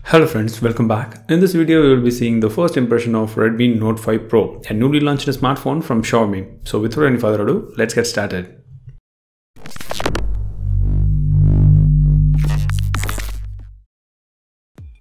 Hello friends, welcome back. In this video, we will be seeing the first impression of Redmi Note 5 Pro, a newly launched smartphone from Xiaomi. So without any further ado, let's get started.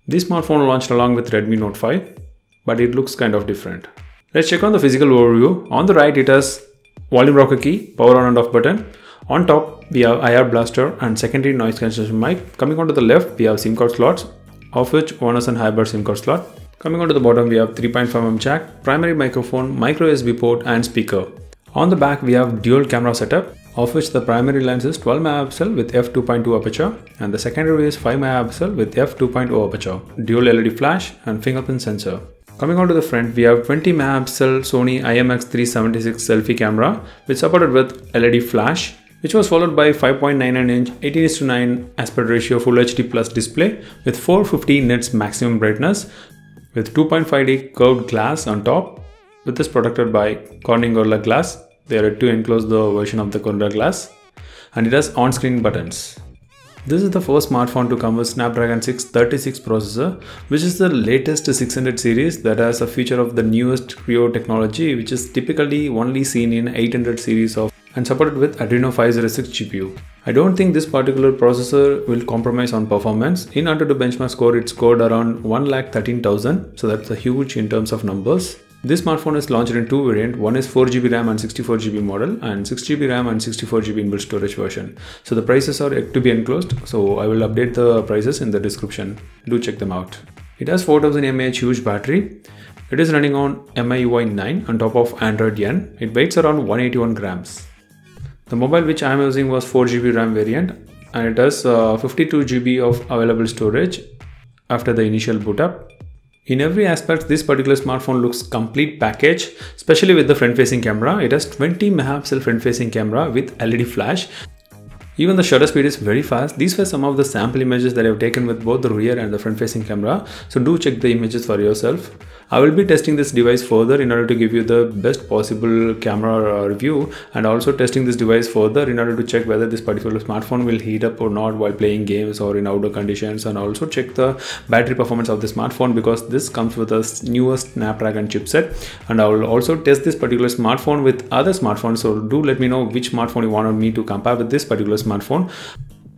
This smartphone launched along with Redmi Note 5, but it looks kind of different. Let's check on the physical overview. On the right, it has volume rocker key, power on and off button. On top, we have IR blaster and secondary noise cancellation mic. Coming on to the left, we have SIM card slots, of which one is an hybrid SIM card slot. Coming on to the bottom, we have 3.5mm jack, primary microphone, micro USB port and speaker. On the back, we have dual camera setup, of which the primary lens is 12 megapixel with f2.2 aperture and the secondary is 5 megapixel with f2.0 aperture, dual LED flash and fingerprint sensor. Coming on to the front, we have 20 megapixel Sony IMX376 selfie camera which supported with LED flash, which was followed by 5.99-inch 18:9 aspect ratio Full HD Plus display with 450 nits maximum brightness with 2.5D curved glass on top, with this protected by Corning Gorilla Glass. They are to enclose the version of the Gorilla Glass, and it has on-screen buttons. This is the first smartphone to come with Snapdragon 636 processor, which is the latest 600 series that has a feature of the newest Creo technology, which is typically only seen in 800 series of and supported with Adreno 506 GPU. I don't think this particular processor will compromise on performance. In AnTuTu benchmark score, it scored around 1,13,000, so that's a huge in terms of numbers. This smartphone is launched in two variants. One is 4GB RAM and 64GB model and 6GB RAM and 64GB inbuilt storage version. So the prices are yet to be enclosed, so I will update the prices in the description. Do check them out. It has 4000 mAh huge battery. It is running on MIUI 9 on top of Android N. It weighs around 181 grams. The mobile which I am using was 4GB RAM variant and it has 52GB of available storage after the initial boot up. In every aspect, this particular smartphone looks complete package, especially with the front-facing camera. It has 20 megapixel front-facing camera with LED flash. Even the shutter speed is very fast. These were some of the sample images that I have taken with both the rear and the front-facing camera. So do check the images for yourself. I will be testing this device further in order to give you the best possible camera review, and also testing this device further in order to check whether this particular smartphone will heat up or not while playing games or in outdoor conditions, and also check the battery performance of the smartphone because this comes with a newest Snapdragon chipset. And I will also test this particular smartphone with other smartphones, so do let me know which smartphone you wanted me to compare with this particular smartphone.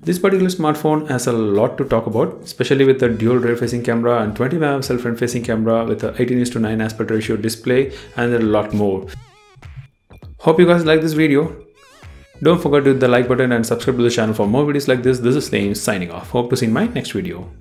This particular smartphone has a lot to talk about, especially with the dual rear-facing camera and 20 megapixel front-facing camera with a 18:9 aspect ratio display and a lot more. Hope you guys like this video. Don't forget to hit the like button and subscribe to the channel for more videos like this. This is Naeem signing off. Hope to see you in my next video.